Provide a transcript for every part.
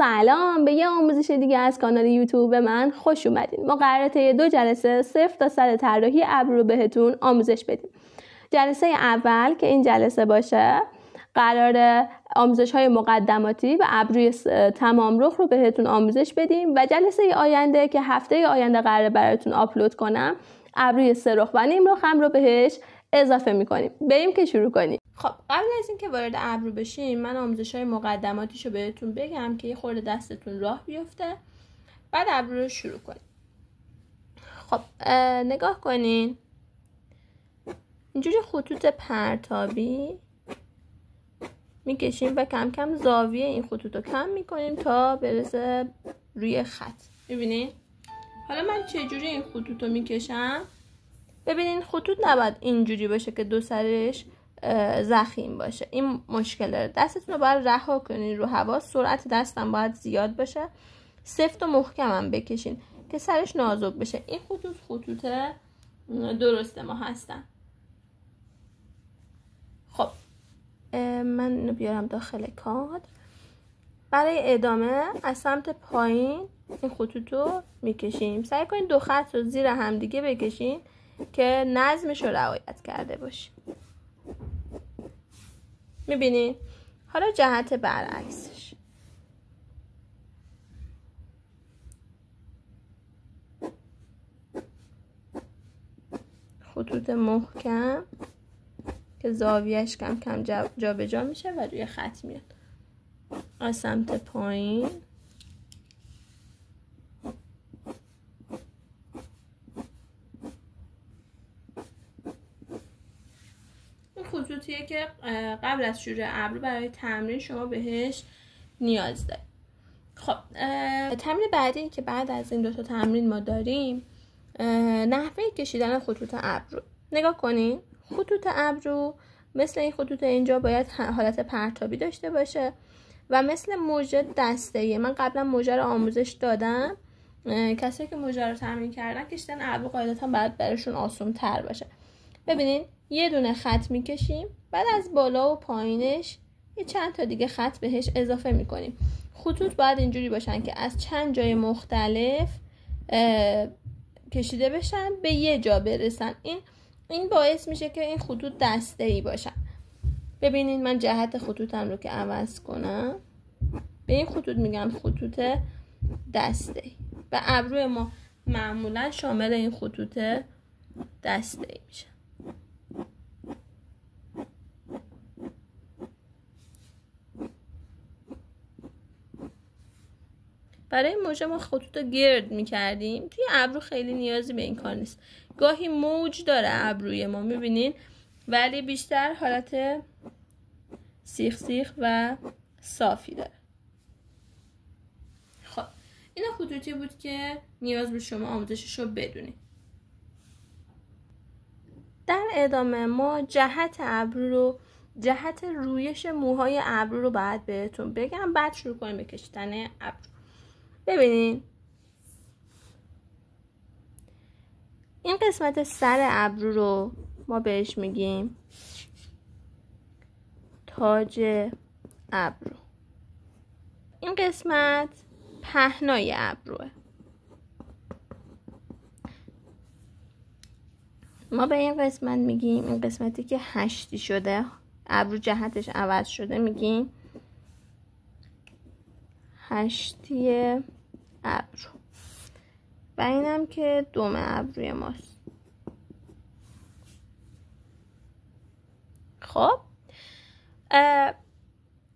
سلام، به یه آموزش دیگه از کانال یوتیوب من خوش اومدین. ما قراره طی 2 جلسه 0 تا 100 طراحی ابرو رو بهتون آموزش بدیم. جلسه اول که این جلسه باشه قراره آموزش‌های مقدماتی و ابروی تمام رخ رو بهتون آموزش بدیم و جلسه آینده که هفته آینده قراره براتون آپلود کنم ابروی 3 رخ و نیم رخ هم رو بهش اضافه می‌کنیم. بریم که شروع کنیم. خب قبل از اینکه وارد ابرو بشیم من آموزش‌های مقدماتیشو بهتون بگم که یه خورده دستتون راه بیفته، بعد ابرو رو شروع کنیم. خب نگاه کنین، اینجوری خطوط پرتابی میکشیم و کم کم زاویه این خطوط رو کم میکنیم تا برسه روی خط. ببینین حالا من چجوری این خطوط رو میکشم. ببینین خطوط نباید اینجوری باشه که دو سرش ضخیم باشه، این مشکل داره. دستتون رو باید رها کنین رو هوا، سرعت دستم باید زیاد باشه، سفت و محکم هم بکشین که سرش نازک بشه. این خطوط درست ما هستن. خب من اینو بیارم داخل کادر. برای ادامه از سمت پایین این خطوط رو میکشیم. سعی کنین 2 خط رو زیر هم دیگه بکشین که نظمش رو رعایت کرده باشیم. میبینین؟ حالا جهت برعکسش. خطوط محکم که زاویهش کم کم جابجا میشه و روی خط میاد. از سمت پایین این خطوطیه که قبل از شروع ابرو برای تمرین شما بهش نیاز دارید. خب تمرین بعدی که بعد از این 2 تا تمرین ما داریم نحوه کشیدن خطوط ابرو. نگاه کنین، خطوط ابرو مثل این خطوط اینجا باید حالت پرتابی داشته باشه و مثل موجه دسته‌ای. من قبلا موجه رو آموزش دادم، کسایی که موجه رو تمرین کردن کشیدن ابرو قاعدتا باید براشون آسان تر باشه. ببینین یه دونه خط میکشیم، بعد از بالا و پایینش یه چند تا دیگه خط بهش اضافه میکنیم. خطوط باید اینجوری باشن که از چند جای مختلف کشیده بشن به یه جا برسن. این باعث میشه که این خطوط دسته‌ای باشن. ببینین من جهت خطوطم رو که عوض کنم به این خطوط میگم خطوط دسته‌ای و ابرو ما معمولا شامل این خطوط دسته‌ای میشه. برای موج ما خطوط رو گرد میکردیم، توی ابرو خیلی نیازی به این کار نیست. گاهی موج داره ابروی ما میبینین، ولی بیشتر حالت سیخ سیخ و صافی داره. خب این خطوطی بود که نیاز به شما آموزشش رو بدونید. در ادامه ما جهت ابرو رو، جهت رویش موهای ابرو رو باید بهتون بگم، بعد شروع کنیم به کشیدن ابرو. ببینین این قسمت سر ابرو رو ما بهش میگیم تاج ابرو. این قسمت پهنای ابروه. ما به این قسمت میگیم، این قسمتی که هشتی شده، ابرو جهتش عوض شده، میگیم هشتی ابرو و اینم که دم ابروی ماست. خب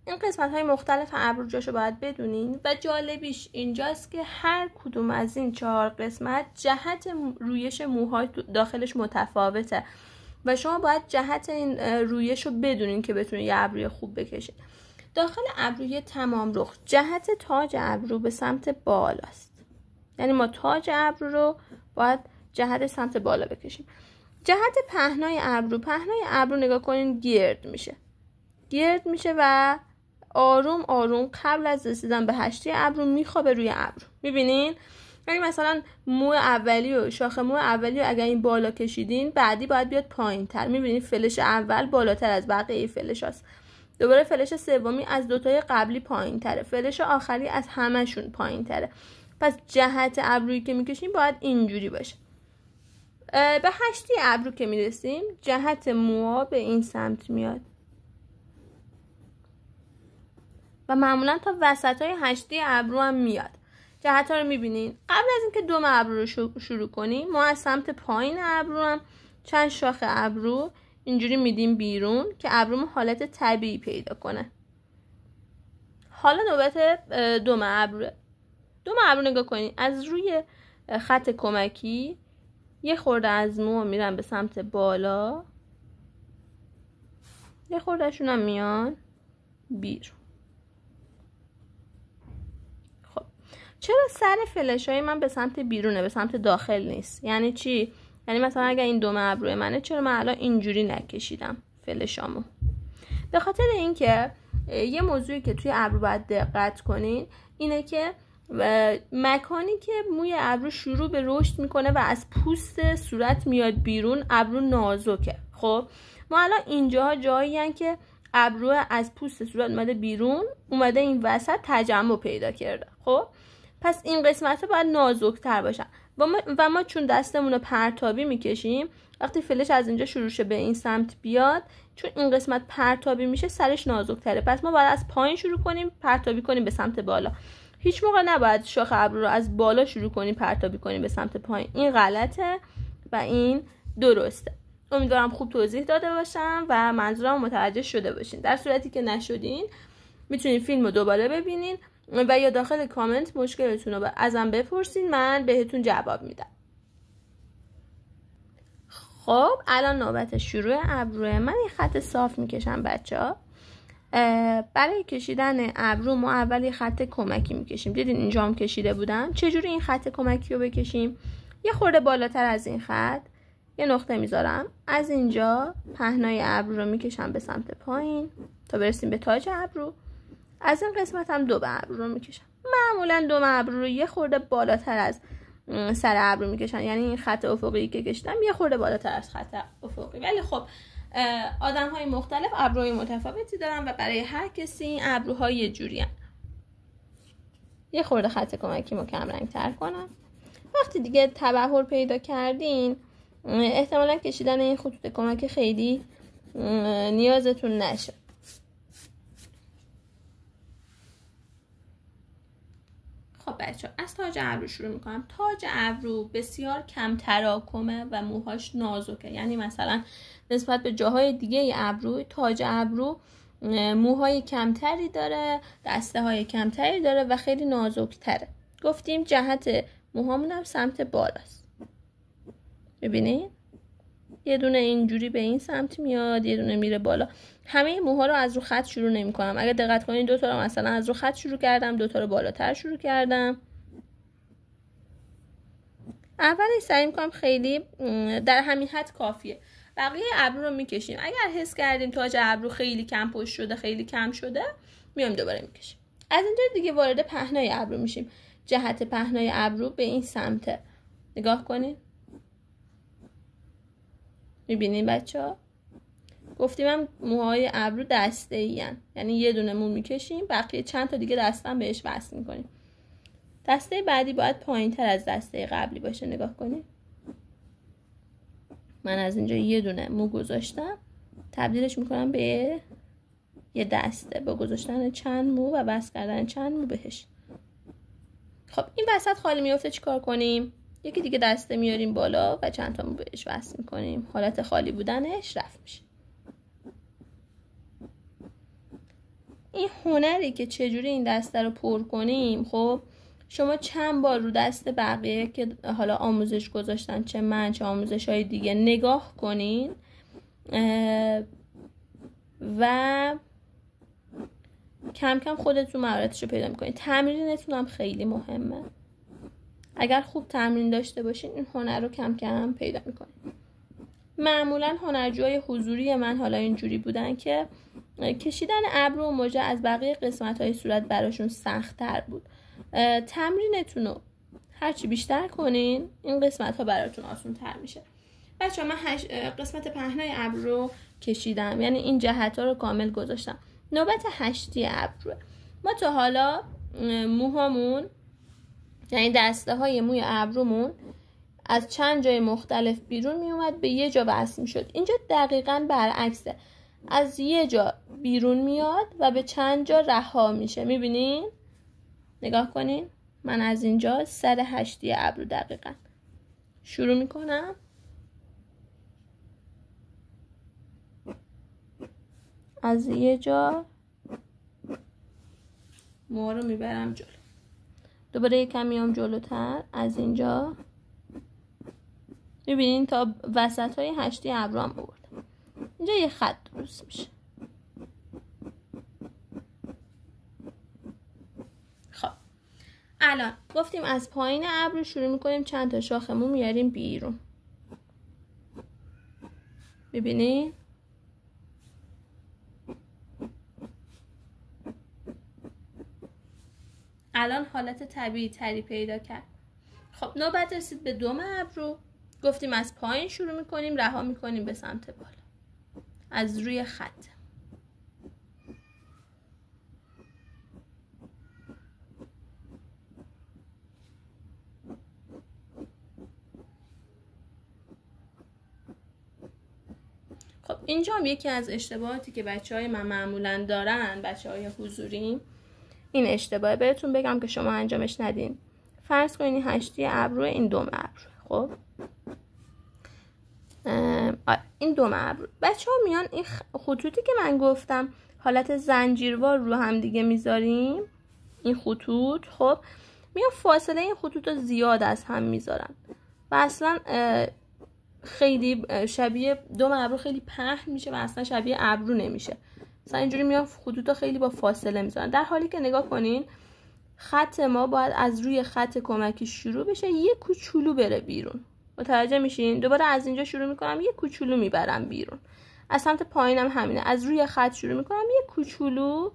این قسمت های مختلف ابرو جاشو باید بدونین و جالبیش اینجاست که هر کدوم از این 4 قسمت جهت رویش موهای داخلش متفاوته و شما باید جهت این رویش رو بدونین که بتونین یه ابروی خوب بکشین. داخل ابروی تمام رخ جهت تاج ابرو به سمت بالاست، یعنی ما تاج ابرو رو باید جهت سمت بالا بکشیم. جهت پهنای ابرو نگاه کنین گرد میشه و آروم آروم قبل از رسیدن به هشتی ابرو میخوابه روی ابرو. میبینین؟ یعنی مثلا شاخه مو اولی رو اگر این بالا کشیدین، بعدی باید بیاد پایین تر. میبینین فلش اول بالاتر از بقیه فلش هست. دوباره فلش سومی از دوتای قبلی پایین تره، فلش آخری از همشون پایین تره. پس جهت ابرویی که میکشیم باید اینجوری باشه. به هشتی ابرو که میرسیم جهت موها به این سمت میاد و معمولا تا وسط های هشتی ابرو هم میاد. جهت ها رو میبینین. قبل از اینکه دوم ابرو رو شروع کنیم ما از سمت پایین ابرو هم چند شاخ ابرو اینجوری میدیم بیرون که ابرومون حالت طبیعی پیدا کنه. حالا نوبت دوم ابروه. دوم ابرو نگاه کنین، از روی خط کمکی یه خورده از مو میرن به سمت بالا، یه خورده شون هم میان بیرون. خب چرا سر فلش های من به سمت بیرونه، به سمت داخل نیست؟ یعنی چی؟ یعنی مثلا اگر این دوم ابرو منه چرا من الان اینجوری نکشیدم فلشامو؟ به خاطر اینکه یه موضوعی که توی ابرو باید دقت کنین اینه که مکانی که موی ابرو شروع به رشد میکنه و از پوست صورت میاد بیرون ابرو نازکه. خب ما الان اینجاها جایی هن که ابرو از پوست صورت اومده بیرون، اومده این وسط تجمع پیدا کرده. خب پس این قسمت ها باید نازکتر باشن و ما چون دستمون رو پرتابی میکشیم، وقتی فلش از اینجا شروع شه به این سمت بیاد، چون این قسمت پرتابی میشه سرش نازکتره، پس ما باید از پایین شروع کنیم پرتابی کنیم به سمت بالا. هیچ موقع نباید شاخ ابرو رو از بالا شروع کنیم پرتابی کنیم به سمت پایین. این غلطه و این درسته. امیدوارم خوب توضیح داده باشم و منظورم متوجه شده باشین. در صورتی که نشدین میتونین فیلم رو دوباره ببینین و یا داخل کامنت مشکلتون رو ازم بپرسین، من بهتون جواب میدم. خب الان نوبت شروع ابروه. من این خط صاف میکشم بچه‌ها. برای کشیدن ابرو ما اول یه خط کمکی میکشیم. دیدین اینجا هم کشیده بودم. چجوری این خط کمکی رو بکشیم؟ یه خورده بالاتر از این خط یه نقطه میذارم، از اینجا پهنای ابرو رو میکشم به سمت پایین تا برسیم به تاج ابرو. از این قسمت هم دوم ابرو رو میکشم. معمولا دوم ابرو رو یه خورده بالاتر از سر ابرو میکشن، یعنی این خط افقی که کشیدم یه خورده بالاتر از خط افقی. ولی خب آدم های مختلف ابروهای متفاوتی دارن و برای هر کسی این ابروها یه جوری هن. یه خورده خط کمکی رو کم رنگ تر کنم. وقتی دیگه تبحر پیدا کردین احتمالا کشیدن این خطوط کمکی خیلی نیازتون نشه. خب بچه از تاج ابرو شروع میکنم. تاج ابرو بسیار کم تراکمه و موهاش نازکه، یعنی مثلا نسبت به جاهای دیگه ابرو تاج ابرو موهای کمتری داره، دسته های کمتری داره و خیلی نازکتره. گفتیم جهت موهامون هم سمت بالاست. ببینید یه دونه اینجوری به این سمت میاد، یه دونه میره بالا. همه موها رو از رو خط شروع نمی کنم. اگه دقت کنید دو تا رو مثلا از رو خط شروع کردم، دو تا رو بالاتر شروع کردم. اولش سعی میکنم خیلی در همین حد کافیه. بقیه ابرو رو میکشیم. اگر حس کردیم تاج ابرو خیلی کم پشت شده، خیلی کم شده، میایم دوباره میکشیم. از اینجا دیگه وارد پهنای ابرو میشیم. جهت پهنای ابرو به این سمته. نگاه کنید. میبینین بچه‌ها؟ گفتیم هم موهای ابرو دسته‌ای ان، یعنی یه دونه مو میکشیم، بقیه چند تا دیگه دستم بهش وصل میکنیم. دسته بعدی باید پایین‌تر از دسته قبلی باشه. نگاه کنید. من از اینجا یه دونه مو گذاشتم، تبدیلش میکنم به یه دسته با گذاشتن چند مو و وصل کردن چند مو بهش. خب این وسط خالی میفته، چیکار کنیم؟ یکی دیگه دسته میاریم بالا و چند تا مو بهش وصل میکنیم. حالت خالی بودنش رفت میشه. این هنری که چجوری این دسته رو پر کنیم، خب شما چند بار رو دست بقیه که حالا آموزش گذاشتن، چه من چه آموزش های دیگه، نگاه کنین و کم کم خودتون مهارتش رو پیدا میکنین. تمرینتون هم خیلی مهمه. اگر خوب تمرین داشته باشین این هنر رو کم کم پیدا میکنین. معمولا هنرجوهای حضوری من حالا اینجوری بودن که کشیدن ابرو و مژه از بقیه قسمت‌های صورت براشون سخت‌تر بود. تمرینتون رو هرچی بیشتر کنین این قسمت‌ها براتون آسان‌تر میشه. بچه‌ها من قسمت پهنای ابرو کشیدم، یعنی این جهت‌ها رو کامل گذاشتم. نوبت هشتی ابروه. ما تا حالا موهامون، یعنی دسته های موی ابرومون از چند جای مختلف بیرون می اومد به یه جا وصل می شد. اینجا دقیقاً برعکسه، از یه جا بیرون میاد و به چند جا رها میشه. میبینین؟ نگاه کنین. من از اینجا سر هشتی ابرو دقیقاً شروع میکنم، از یه جا موها رو میبرم جلو، دوباره یکم میام جلوتر، از اینجا میبینین تا وسط های هشتی ابرو هم آوردم. اینجا یه خط درست میشه. خب الان گفتیم از پایین ابرو شروع میکنیم، چند تا شاخ مو میاریم بیرون. ببینین الان حالت طبیعی تری پیدا کرد. خب نوبت رسید به دوم ابرو. گفتیم از پایین شروع میکنیم، رها میکنیم به سمت بالا از روی خط. خب اینجا هم یکی از اشتباهاتی که بچه‌های من معمولاً دارن، بچه‌های حضوری، این اشتباهه. بهتون بگم که شما انجامش ندین. فرض کنین هشتی ابرو، این دوم ابرو. خب این دوم ابرو، بچه‌ها میان این خطوطی که من گفتم حالت زنجیروار رو هم دیگه میذاریم، این خطوط، خب میان فاصله این خطوط رو زیاد از هم میذارن و اصلا خیلی شبیه دوم ابرو خیلی پهن میشه و اصلا شبیه ابرو نمیشه. مثلا اینجوری میان خطوطا خیلی با فاصله میذارن، در حالی که نگاه کنین خط ما باید از روی خط کمکی شروع بشه، یه کوچولو بره بیرون. متوجه میشین؟ دوباره از اینجا شروع میکنم، یه کوچولو میبرم بیرون. از سمت پایینم همینه، از روی خط شروع میکنم، یه کوچولو.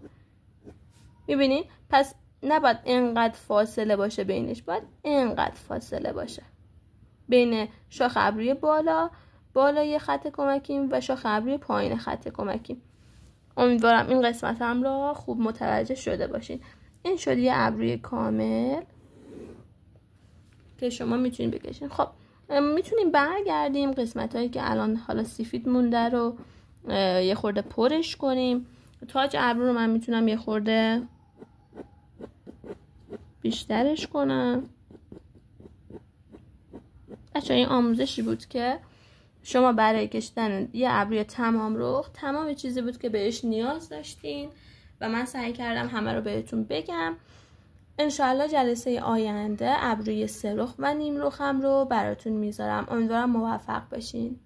میبینین؟ پس نباید اینقدر فاصله باشه بینش، باید اینقدر فاصله باشه بین شاخ ابروی بالای خط کمکیم و شاخ ابروی پایین خط کمکیم. امیدوارم این قسمت هم را خوب متوجه شده باشین. این شد یه ابروی کامل که شما میتونید بکشین. خب میتونیم برگردیم قسمت هایی که الان حالا سفید مونده رو یه خورده پرش کنیم. تاج ابرو رو من میتونم یه خورده بیشترش کنم. بچه این آموزشی بود که شما برای کشیدن یه ابروی تمام رخ، تمام چیزی بود که بهش نیاز داشتین و من سعی کردم همه رو بهتون بگم. انشاءالله جلسه آینده ابروی سه رخ و نیم رخم رو براتون میذارم. امیدوارم موفق باشین.